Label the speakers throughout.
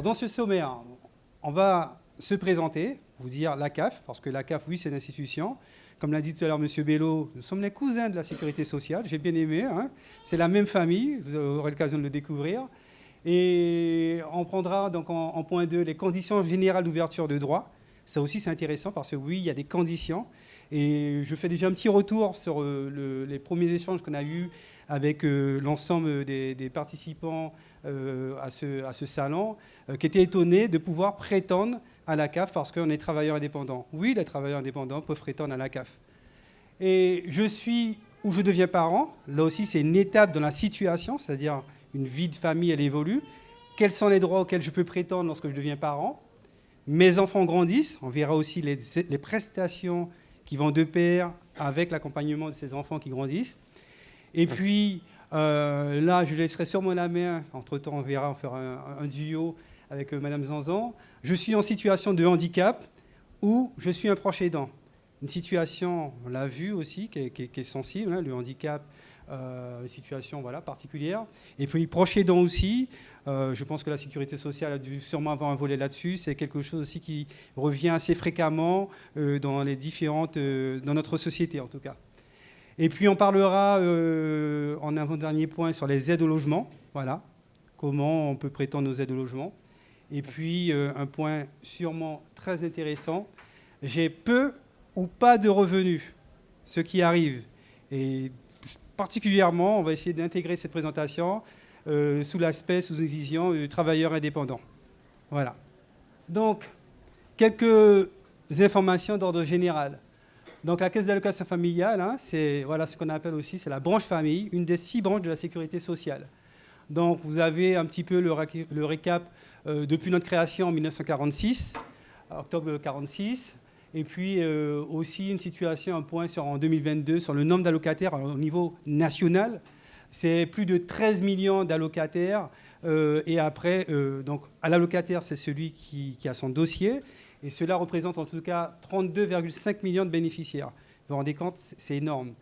Speaker 1: dans ce sommaire, on va se présenter, vous dire la CAF, parce que la CAF, oui, c'est une institution. Comme l'a dit tout à l'heure M. Bello, nous sommes les cousins de la sécurité sociale. J'ai bien aimé. Hein. C'est la même famille. Vous aurez l'occasion de le découvrir. Et on prendra donc en point 2 les conditions générales d'ouverture de droit. Ça aussi, c'est intéressant parce que oui, il y a des conditions. Et je fais déjà un petit retour sur les premiers échanges qu'on a eus avec l'ensemble des participants à ce salon, qui étaient étonnés de pouvoir prétendre à la CAF parce qu'on est travailleurs indépendants. Oui, les travailleurs indépendants peuvent prétendre à la CAF. Et je suis où je deviens parent. Là aussi, c'est une étape dans la situation, c'est-à-dire une vie de famille, elle évolue. Quels sont les droits auxquels je peux prétendre lorsque je deviens parent? Mes enfants grandissent. On verra aussi les prestations qui vont de pair avec l'accompagnement de ces enfants qui grandissent. Et puis, là, je laisserai sûrement la main. Entre-temps, on verra, on fera un duo avec Madame Zanzan. Je suis en situation de handicap ou je suis un proche aidant. Une situation, on l'a vu aussi, qui est sensible, hein, le handicap, une situation voilà, particulière. Et puis, proche aidant aussi, je pense que la sécurité sociale a dû sûrement avoir un volet là-dessus. C'est quelque chose aussi qui revient assez fréquemment dans notre société, en tout cas. Et puis, on parlera en avant-dernier point sur les aides au logement. Voilà, comment on peut prétendre aux aides au logement. Et puis, un point sûrement très intéressant, j'ai peu ou pas de revenus, ce qui arrive. Et particulièrement, on va essayer d'intégrer cette présentation sous une vision du travailleur indépendant. Voilà. Donc, quelques informations d'ordre général. Donc, la caisse d'allocation familiale, hein, c'est voilà, ce qu'on appelle aussi, c'est la branche famille, une des 6 branches de la sécurité sociale. Donc, vous avez un petit peu le récap depuis notre création en 1946, octobre 1946, et puis aussi une situation, un point en 2022 sur le nombre d'allocataires au niveau national. C'est plus de 13 millions d'allocataires. Et après, donc, à l'allocataire, c'est celui qui a son dossier. Et cela représente en tout cas 32,5 millions de bénéficiaires. Vous vous rendez compte, c'est énorme.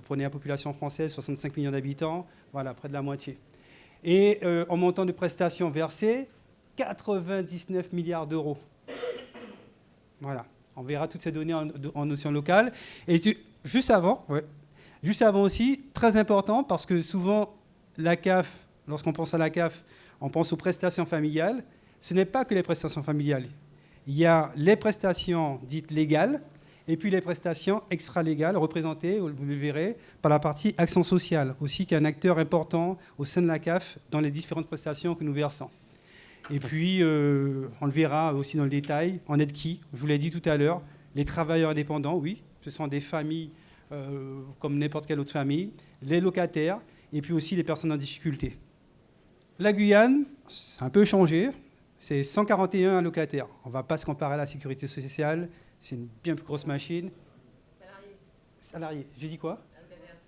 Speaker 1: Prenez la population française, 65 millions d'habitants, voilà, près de la moitié. Et en montant de prestations versées, 99 milliards d'euros. Voilà, on verra toutes ces données en notion locale. Et juste avant aussi, très important, parce que souvent, la CAF, lorsqu'on pense à la CAF, on pense aux prestations familiales. Ce n'est pas que les prestations familiales. Il y a les prestations dites légales et puis les prestations extra-légales représentées, vous le verrez, par la partie action sociale, aussi qui est un acteur important au sein de la CAF dans les différentes prestations que nous versons. Et puis, on le verra aussi dans le détail, on aide qui? Je vous l'ai dit tout à l'heure, les travailleurs indépendants, oui, ce sont des familles comme n'importe quelle autre famille, les locataires et puis aussi les personnes en difficulté. La Guyane, c'est un peu changé. C'est 141 allocataires. On ne va pas se comparer à la sécurité sociale. C'est une bien plus grosse machine. Salariés. J'ai dit quoi?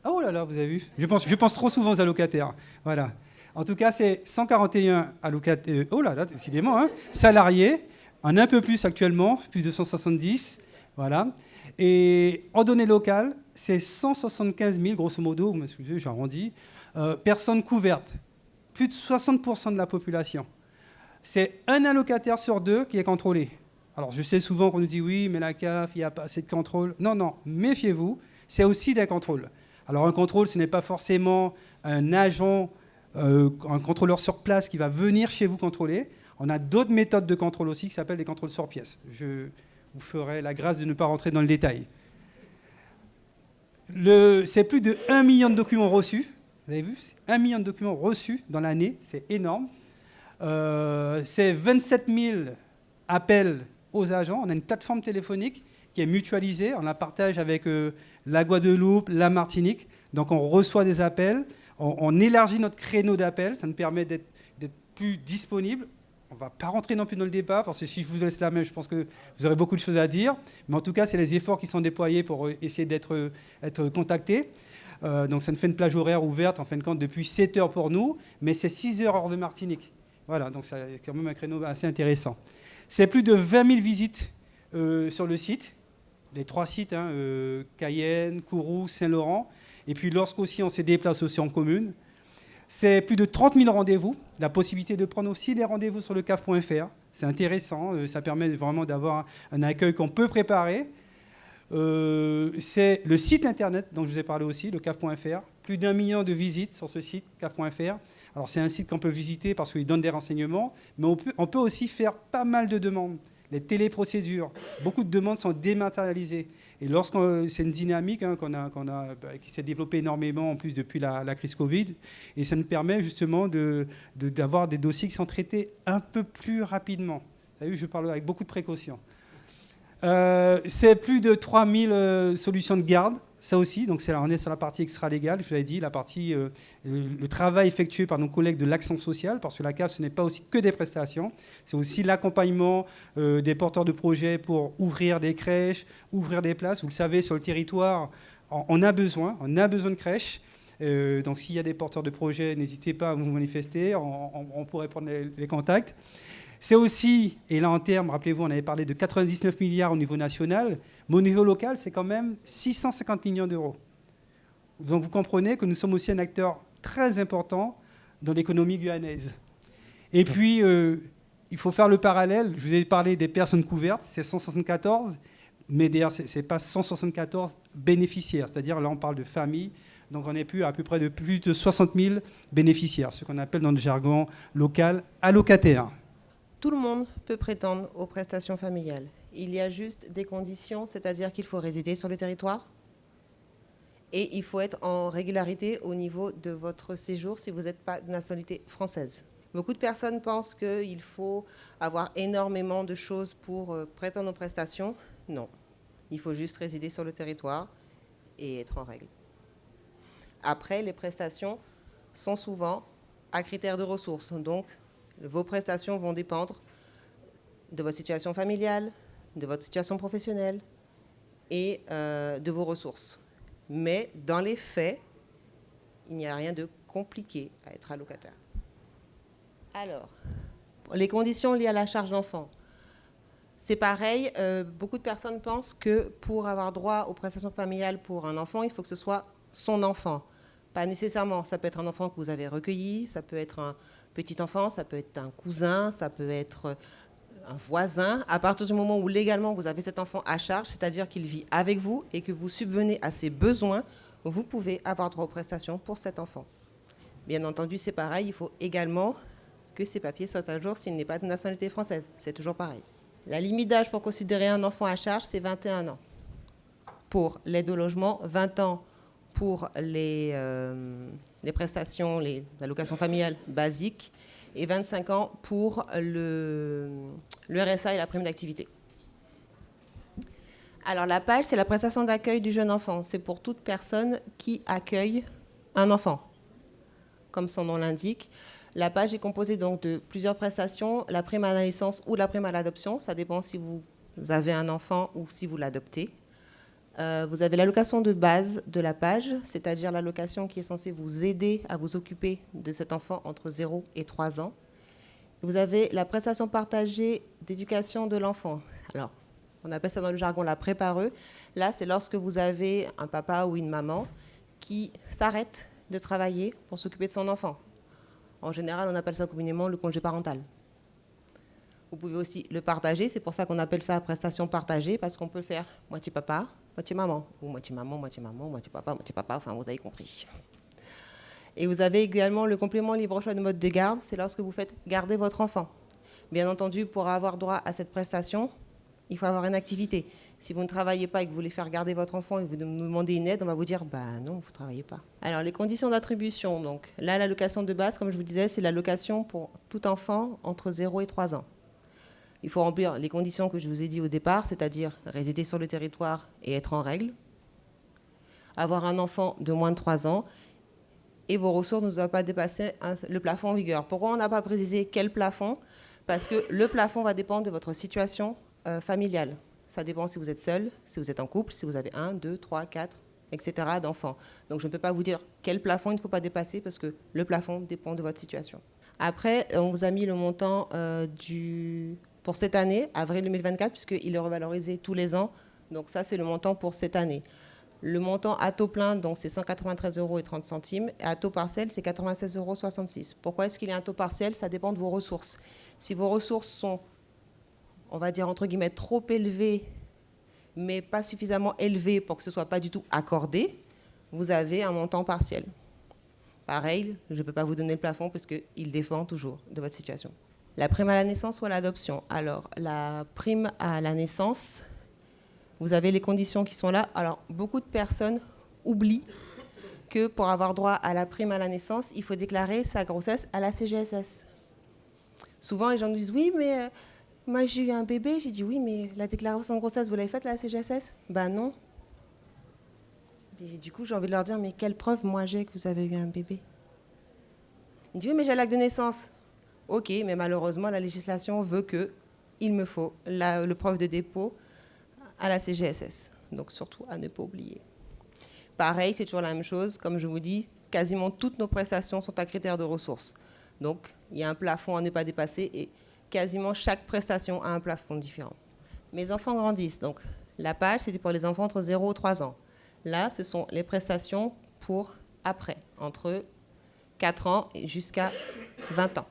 Speaker 1: Ah, oh là là, vous avez vu. Je pense trop souvent aux allocataires. Voilà. En tout cas, c'est 141 allocataires. Oh là là, décidément, hein, salariés. Un peu plus actuellement, plus de 170. Voilà. Et en données locales, c'est 175 000, grosso modo, vous m'excusez, j'arrondis, personnes couvertes. Plus de 60% de la population. C'est un allocataire sur 2 qui est contrôlé. Alors, je sais souvent qu'on nous dit oui, mais la CAF, il n'y a pas assez de contrôle. Non, non, méfiez-vous, c'est aussi des contrôles. Alors, un contrôle, ce n'est pas forcément un agent, un contrôleur sur place qui va venir chez vous contrôler. On a d'autres méthodes de contrôle aussi qui s'appellent des contrôles sur pièce. Je vous ferai la grâce de ne pas rentrer dans le détail. C'est plus de 1 million de documents reçus. Vous avez vu? 1 million de documents reçus dans l'année, c'est énorme. C'est 27 000 appels aux agents. On a une plateforme téléphonique qui est mutualisée. On la partage avec la Guadeloupe, la Martinique. Donc on reçoit des appels. On élargit notre créneau d'appels. Ça nous permet d'être plus disponible. On ne va pas rentrer non plus dans le débat, parce que si je vous laisse la main, je pense que vous aurez beaucoup de choses à dire. Mais en tout cas, c'est les efforts qui sont déployés pour essayer d'être contactés. Donc ça nous fait une plage horaire ouverte, en fin de compte, depuis 7 heures pour nous, mais c'est 6 heures hors de Martinique. Voilà, donc c'est quand même un créneau assez intéressant. C'est plus de 20 000 visites sur le site, les 3 sites, hein, Cayenne, Kourou, Saint-Laurent. Et puis lorsqu'aussi on se déplace aussi en commune, C'est plus de 30 000 rendez-vous, la possibilité de prendre aussi les rendez-vous sur le CAF.fr. C'est intéressant, ça permet vraiment d'avoir un accueil qu'on peut préparer. C'est le site internet dont je vous ai parlé aussi, le CAF.fr. Plus d'1 million de visites sur ce site, CAF.fr. Alors c'est un site qu'on peut visiter parce qu'il donne des renseignements, mais on peut aussi faire pas mal de demandes. Les téléprocédures, beaucoup de demandes sont dématérialisées. Et c'est une dynamique qui s'est développée énormément en plus depuis la crise Covid, et ça nous permet justement d'avoir des dossiers qui sont traités un peu plus rapidement. Vous avez vu, je parle avec beaucoup de précautions. C'est plus de 3000 solutions de garde, ça aussi. Donc on est sur la partie extra-légale, je vous l'avais dit, la partie, le travail effectué par nos collègues de l'action sociale, parce que la CAF, ce n'est pas aussi que des prestations, c'est aussi l'accompagnement des porteurs de projets pour ouvrir des crèches, ouvrir des places. Vous le savez, sur le territoire, on a besoin de crèches. Donc s'il y a des porteurs de projets, n'hésitez pas à vous manifester, on pourrait prendre les contacts. C'est aussi, et là en termes, rappelez-vous, on avait parlé de 99 milliards au niveau national, mais au niveau local, c'est quand même 650 millions d'euros. Donc vous comprenez que nous sommes aussi un acteur très important dans l'économie guyanaise. Et puis, il faut faire le parallèle. Je vous ai parlé des personnes couvertes, c'est 174, mais d'ailleurs, ce n'est pas 174 bénéficiaires. C'est-à-dire, là, on parle de familles. Donc on est à peu près de plus de 60 000 bénéficiaires, ce qu'on appelle dans le jargon local allocataires.
Speaker 2: Tout le monde peut prétendre aux prestations familiales. Il y a juste des conditions, c'est-à-dire qu'il faut résider sur le territoire et il faut être en régularité au niveau de votre séjour si vous n'êtes pas de nationalité française. Beaucoup de personnes pensent qu'il faut avoir énormément de choses pour prétendre aux prestations. Non, il faut juste résider sur le territoire et être en règle. Après, les prestations sont souvent à critères de ressources. Donc, vos prestations vont dépendre de votre situation familiale, de votre situation professionnelle et de vos ressources. Mais dans les faits, il n'y a rien de compliqué à être allocataire. Alors, les conditions liées à la charge d'enfant. C'est pareil, beaucoup de personnes pensent que pour avoir droit aux prestations familiales pour un enfant, il faut que ce soit son enfant. Pas nécessairement, ça peut être un enfant que vous avez recueilli, ça peut être un petit enfant, ça peut être un cousin, ça peut être un voisin. À partir du moment où légalement vous avez cet enfant à charge, c'est-à-dire qu'il vit avec vous et que vous subvenez à ses besoins, vous pouvez avoir droit aux prestations pour cet enfant. Bien entendu, c'est pareil, il faut également que ces papiers soient à jour s'il n'est pas de nationalité française. C'est toujours pareil. La limite d'âge pour considérer un enfant à charge, c'est 21 ans. Pour l'aide au logement, 20 ans pour les prestations, les allocations familiales basiques, et 25 ans pour le RSA et la prime d'activité. Alors la PAJE, c'est la prestation d'accueil du jeune enfant. C'est pour toute personne qui accueille un enfant. Comme son nom l'indique, la PAJE est composée donc de plusieurs prestations, la prime à la naissance ou la prime à l'adoption. Ça dépend si vous avez un enfant ou si vous l'adoptez. Vous avez l'allocation de base de la PAJE, c'est-à-dire l'allocation qui est censée vous aider à vous occuper de cet enfant entre 0 et 3 ans. Vous avez la prestation partagée d'éducation de l'enfant. Alors, on appelle ça dans le jargon la prépareux. Là, c'est lorsque vous avez un papa ou une maman qui s'arrête de travailler pour s'occuper de son enfant. En général, on appelle ça communément le congé parental. Vous pouvez aussi le partager, c'est pour ça qu'on appelle ça prestation partagée, parce qu'on peut faire moitié papa, moitié maman, ou moitié maman, moitié papa, enfin vous avez compris. Et vous avez également le complément libre choix de mode de garde, c'est lorsque vous faites garder votre enfant. Bien entendu, pour avoir droit à cette prestation, il faut avoir une activité. Si vous ne travaillez pas et que vous voulez faire garder votre enfant et que vous nous demandez une aide, on va vous dire non, vous ne travaillez pas. Alors les conditions d'attribution, donc là l'allocation de base, comme je vous disais, c'est l'allocation pour tout enfant entre 0 et 3 ans. Il faut remplir les conditions que je vous ai dit au départ, c'est-à-dire résider sur le territoire et être en règle, avoir un enfant de moins de 3 ans, et vos ressources ne doivent pas dépasser le plafond en vigueur. Pourquoi on n'a pas précisé quel plafond ? Parce que le plafond va dépendre de votre situation familiale. Ça dépend si vous êtes seul, si vous êtes en couple, si vous avez 1, 2, 3, 4, etc. d'enfants. Donc je ne peux pas vous dire quel plafond il ne faut pas dépasser parce que le plafond dépend de votre situation. Après, on vous a mis le montant pour cette année, avril 2024, puisqu'il est revalorisé tous les ans. Donc ça, c'est le montant pour cette année. Le montant à taux plein, donc c'est 193,30 €, et à taux partiel, c'est 96,66 €. Pourquoi est-ce qu'il y a un taux partiel? Ça dépend de vos ressources. Si vos ressources sont, on va dire entre guillemets, trop élevées, mais pas suffisamment élevées pour que ce ne soit pas du tout accordé, vous avez un montant partiel. Pareil, je ne peux pas vous donner le plafond parce qu'il dépend toujours de votre situation. La prime à la naissance ou à l'adoption. Alors, la prime à la naissance, vous avez les conditions qui sont là. Alors, beaucoup de personnes oublient que pour avoir droit à la prime à la naissance, il faut déclarer sa grossesse à la CGSS. Souvent, les gens nous disent « Oui, mais moi, j'ai eu un bébé. » J'ai dit « Oui, mais la déclaration de grossesse, vous l'avez faite à la CGSS ?» Ben non. Et du coup, j'ai envie de leur dire « Mais quelle preuve, moi, j'ai que vous avez eu un bébé ?» Ils disent « Oui, mais j'ai l'acte de naissance. » Ok, mais malheureusement, la législation veut qu'il me faut le preuve de dépôt à la CGSS. Donc, surtout à ne pas oublier. Pareil, c'est toujours la même chose. Comme je vous dis, quasiment toutes nos prestations sont à critères de ressources. Donc, il y a un plafond à ne pas dépasser et quasiment chaque prestation a un plafond différent. Mes enfants grandissent. Donc, la page, c'était pour les enfants entre 0 et 3 ans. Là, ce sont les prestations pour après, entre 4 ans et jusqu'à 20 ans.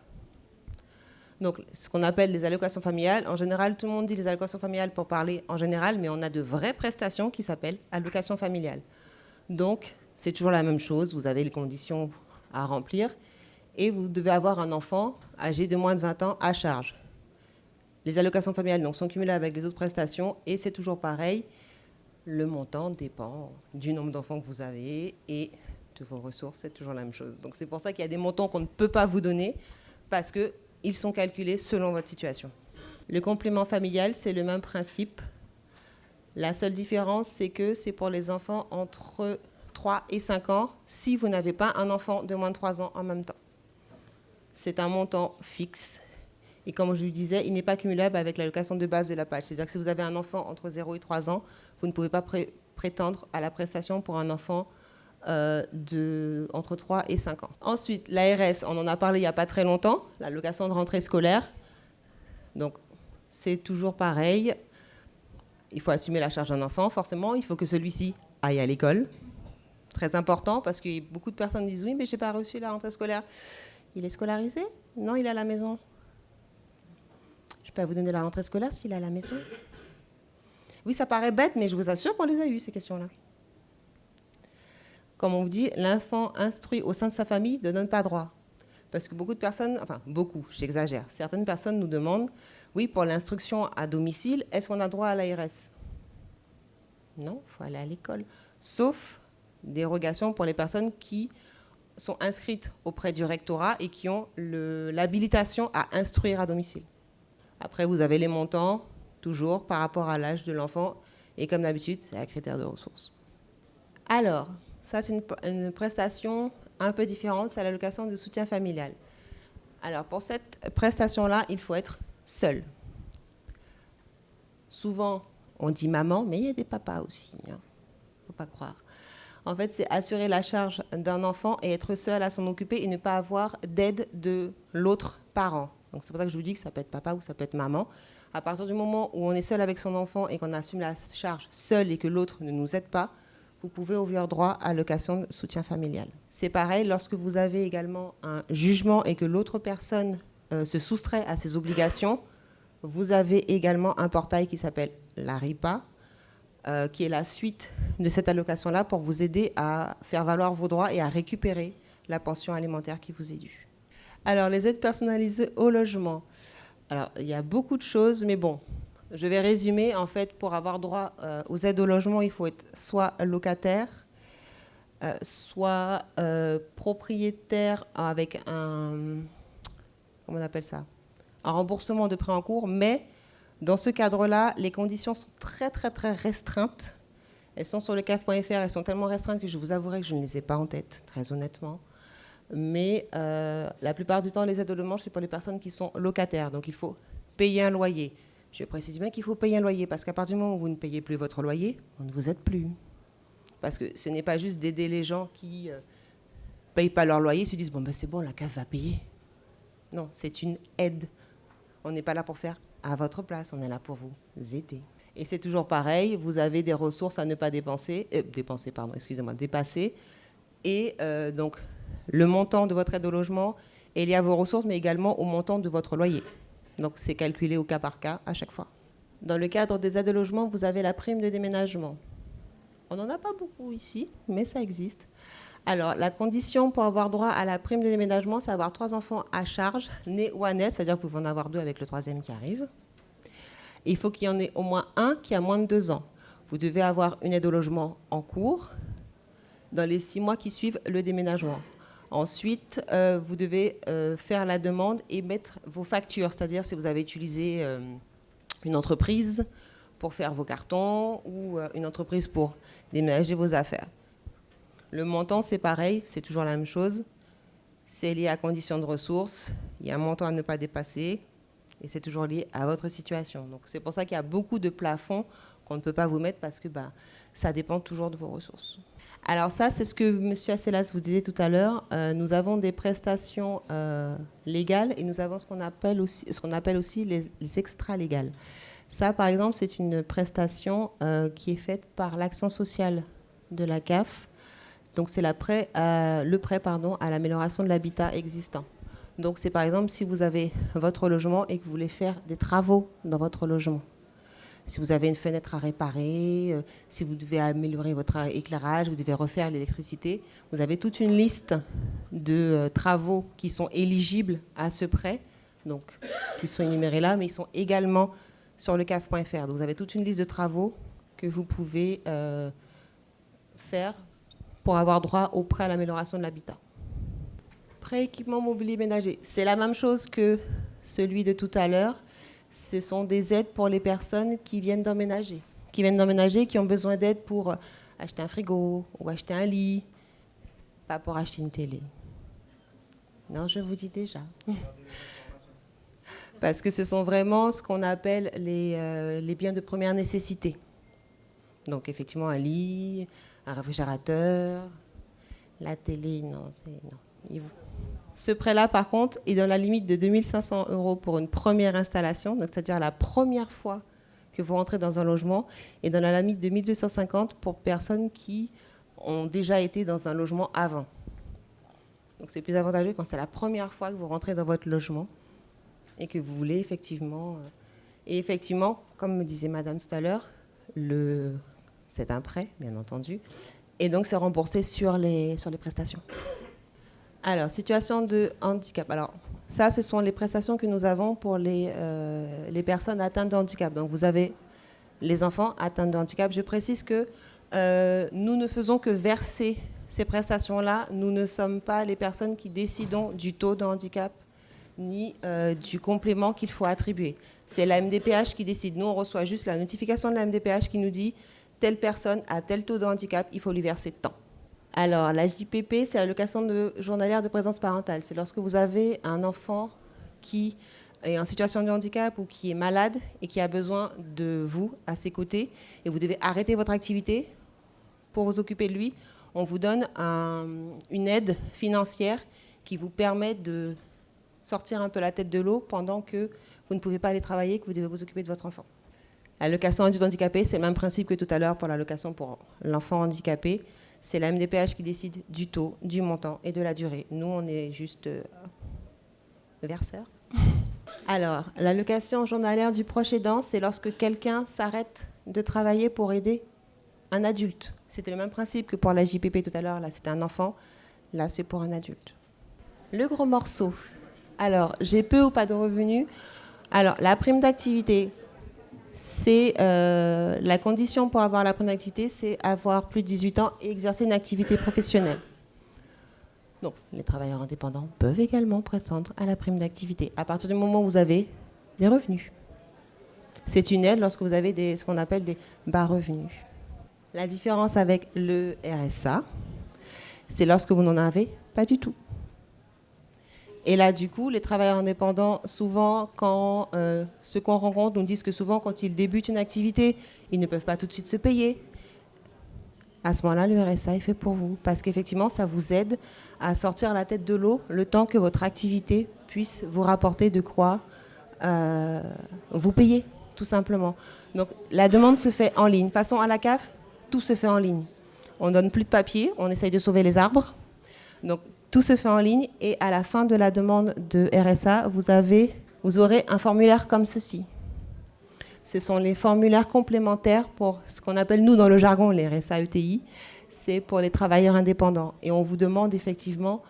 Speaker 2: Donc, ce qu'on appelle les allocations familiales. En général, tout le monde dit les allocations familiales pour parler en général, mais on a de vraies prestations qui s'appellent allocations familiales. Donc, c'est toujours la même chose. Vous avez les conditions à remplir et vous devez avoir un enfant âgé de moins de 20 ans à charge. Les allocations familiales donc, sont cumulées avec les autres prestations et c'est toujours pareil. Le montant dépend du nombre d'enfants que vous avez et de vos ressources. C'est toujours la même chose. Donc, c'est pour ça qu'il y a des montants qu'on ne peut pas vous donner parce qu'ils sont calculés selon votre situation. Le complément familial, c'est le même principe. La seule différence, c'est que c'est pour les enfants entre 3 et 5 ans si vous n'avez pas un enfant de moins de 3 ans en même temps. C'est un montant fixe. Et comme je vous disais, il n'est pas cumulable avec l'allocation de base de la PAJ. C'est-à-dire que si vous avez un enfant entre 0 et 3 ans, vous ne pouvez pas prétendre à la prestation pour un enfant entre 3 et 5 ans. Ensuite, l'ARS, on en a parlé il n'y a pas très longtemps, l'allocation de rentrée scolaire. Donc, c'est toujours pareil. Il faut assumer la charge d'un enfant, forcément. Il faut que celui-ci aille à l'école. Très important, parce que beaucoup de personnes disent « Oui, mais je n'ai pas reçu la rentrée scolaire. » Il est scolarisé? Non, il est à la maison. Je peux vous donner la rentrée scolaire s'il est à la maison. Oui, ça paraît bête, mais je vous assure qu'on les a eues, ces questions-là. Comme on vous dit, l'enfant instruit au sein de sa famille ne donne pas droit. Parce que beaucoup de personnes, enfin beaucoup, j'exagère, certaines personnes nous demandent, oui, pour l'instruction à domicile, est-ce qu'on a droit à l'ARS? Non, il faut aller à l'école. Sauf dérogation pour les personnes qui sont inscrites auprès du rectorat et qui ont l'habilitation à instruire à domicile. Après, vous avez les montants, toujours par rapport à l'âge de l'enfant, et comme d'habitude, c'est à critère de ressources. Alors, ça c'est une prestation un peu différente, c'est l'allocation de soutien familial. Alors, pour cette prestation-là, il faut être seul. Souvent, on dit maman, mais il y a des papas aussi, hein. Faut pas croire. En fait, c'est assurer la charge d'un enfant et être seul à s'en occuper et ne pas avoir d'aide de l'autre parent. Donc, c'est pour ça que je vous dis que ça peut être papa ou ça peut être maman. À partir du moment où on est seul avec son enfant et qu'on assume la charge seul et que l'autre ne nous aide pas, vous pouvez ouvrir droit à l'allocation de soutien familial. C'est pareil, lorsque vous avez également un jugement et que l'autre personne se soustrait à ses obligations, vous avez également un portail qui s'appelle la RIPA, qui est la suite de cette allocation-là pour vous aider à faire valoir vos droits et à récupérer la pension alimentaire qui vous est due. Alors, les aides personnalisées au logement. Alors, il y a beaucoup de choses, mais bon, je vais résumer. En fait, pour avoir droit aux aides au logement, il faut être soit locataire, soit propriétaire avec un... Comment on appelle ça? Un remboursement de prêt en cours, mais dans ce cadre-là, les conditions sont très, très, très restreintes. Elles sont sur le CAF.fr, elles sont tellement restreintes que je vous avouerai que je ne les ai pas en tête, très honnêtement. Mais la plupart du temps, les aides au logement, c'est pour les personnes qui sont locataires. Donc, il faut payer un loyer. Je précise bien qu'il faut payer un loyer, parce qu'à partir du moment où vous ne payez plus votre loyer, on ne vous aide plus. Parce que ce n'est pas juste d'aider les gens qui ne payent pas leur loyer, se disent « bon, ben c'est bon, la CAF va payer ». Non, c'est une aide. On n'est pas là pour faire à votre place, on est là pour vous aider. Et c'est toujours pareil, vous avez des ressources à ne pas dépasser. Et donc, le montant de votre aide au logement est lié à vos ressources, mais également au montant de votre loyer. Donc, c'est calculé au cas par cas à chaque fois. Dans le cadre des aides au logement, vous avez la prime de déménagement. On n'en a pas beaucoup ici, mais ça existe. Alors, la condition pour avoir droit à la prime de déménagement, c'est avoir 3 enfants à charge, nés ou à naître, c'est-à-dire que vous pouvez en avoir 2 avec le 3e qui arrive. Et il faut qu'il y en ait au moins un qui a moins de 2 ans. Vous devez avoir une aide au logement en cours dans les 6 mois qui suivent le déménagement. Ensuite, vous devez faire la demande et mettre vos factures, c'est-à-dire si vous avez utilisé une entreprise pour faire vos cartons ou une entreprise pour déménager vos affaires. Le montant, c'est pareil, c'est toujours la même chose. C'est lié à conditions de ressources. Il y a un montant à ne pas dépasser et c'est toujours lié à votre situation. Donc, c'est pour ça qu'il y a beaucoup de plafonds qu'on ne peut pas vous mettre parce que ça dépend toujours de vos ressources. Alors ça, c'est ce que M. Asselas vous disait tout à l'heure. Nous avons des prestations légales et nous avons ce qu'on appelle aussi les extra-légales. Ça, par exemple, c'est une prestation qui est faite par l'action sociale de la CAF. Donc, c'est le prêt à l'amélioration de l'habitat existant. Donc, c'est par exemple si vous avez votre logement et que vous voulez faire des travaux dans votre logement. Si vous avez une fenêtre à réparer, si vous devez améliorer votre éclairage, vous devez refaire l'électricité, vous avez toute une liste de travaux qui sont éligibles à ce prêt, donc qui sont énumérés là, mais ils sont également sur le caf.fr. Donc vous avez toute une liste de travaux que vous pouvez faire pour avoir droit au prêt à l'amélioration de l'habitat. Prêt équipement mobilier ménager, c'est la même chose que celui de tout à l'heure. Ce sont des aides pour les personnes qui viennent d'emménager, qui ont besoin d'aide pour acheter un frigo ou acheter un lit, pas pour acheter une télé. Non, je vous dis déjà. Parce que ce sont vraiment ce qu'on appelle les biens de première nécessité. Donc effectivement, un lit, un réfrigérateur, la télé, non. Ce prêt-là, par contre, est dans la limite de 2 500 € pour une première installation, donc c'est-à-dire la première fois que vous rentrez dans un logement, et dans la limite de 1 250 pour personnes qui ont déjà été dans un logement avant. Donc c'est plus avantageux quand c'est la première fois que vous rentrez dans votre logement et que vous voulez effectivement... Et effectivement, comme me disait madame tout à l'heure, c'est un prêt, bien entendu, et donc c'est remboursé sur les prestations. Alors, situation de handicap. Alors, ça, ce sont les prestations que nous avons pour les personnes atteintes de handicap. Donc, vous avez les enfants atteints de handicap. Je précise que nous ne faisons que verser ces prestations-là. Nous ne sommes pas les personnes qui décidons du taux de handicap ni du complément qu'il faut attribuer. C'est la MDPH qui décide. Nous, on reçoit juste la notification de la MDPH qui nous dit telle personne a tel taux de handicap, il faut lui verser tant. Alors, la JPP, c'est l'allocation journalière de présence parentale. C'est lorsque vous avez un enfant qui est en situation de handicap ou qui est malade et qui a besoin de vous à ses côtés et vous devez arrêter votre activité pour vous occuper de lui. On vous donne une aide financière qui vous permet de sortir un peu la tête de l'eau pendant que vous ne pouvez pas aller travailler, que vous devez vous occuper de votre enfant. L'allocation adulte handicapé, c'est le même principe que tout à l'heure pour l'allocation pour l'enfant handicapé. C'est la MDPH qui décide du taux, du montant et de la durée. Nous, on est juste verseurs. Alors, l'allocation journalière du proche aidant, c'est lorsque quelqu'un s'arrête de travailler pour aider un adulte. C'était le même principe que pour la JPP tout à l'heure. Là, c'était un enfant. Là, c'est pour un adulte. Le gros morceau. Alors, j'ai peu ou pas de revenus. Alors, la prime d'activité, c'est la condition pour avoir la prime d'activité, c'est avoir plus de 18 ans et exercer une activité professionnelle. Donc, les travailleurs indépendants peuvent également prétendre à la prime d'activité à partir du moment où vous avez des revenus. C'est une aide lorsque vous avez ce qu'on appelle des bas revenus. La différence avec le RSA, c'est lorsque vous n'en avez pas du tout. Et là, du coup, les travailleurs indépendants, souvent, quand ceux qu'on rencontre nous disent que souvent, quand ils débutent une activité, ils ne peuvent pas tout de suite se payer. À ce moment-là, le RSA est fait pour vous, parce qu'effectivement, ça vous aide à sortir la tête de l'eau le temps que votre activité puisse vous rapporter de quoi vous payer, tout simplement. Donc la demande se fait en ligne. De toute façon, à la CAF, tout se fait en ligne. On ne donne plus de papier, on essaye de sauver les arbres. Donc tout se fait en ligne et à la fin de la demande de RSA, vous aurez un formulaire comme ceci. Ce sont les formulaires complémentaires pour ce qu'on appelle, nous, dans le jargon, les RSA-ETI. C'est pour les travailleurs indépendants. Et on vous demande effectivement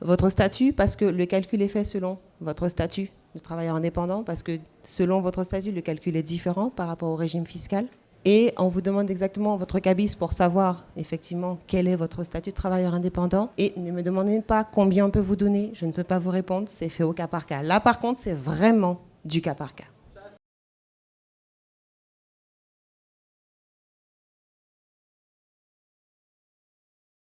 Speaker 2: votre statut, parce que le calcul est fait selon votre statut de travailleur indépendant, parce que selon votre statut, le calcul est différent par rapport au régime fiscal. Et on vous demande exactement votre cabis pour savoir effectivement quel est votre statut de travailleur indépendant. Et ne me demandez pas combien on peut vous donner, je ne peux pas vous répondre, c'est fait au cas par cas. Là par contre, c'est vraiment du cas par cas.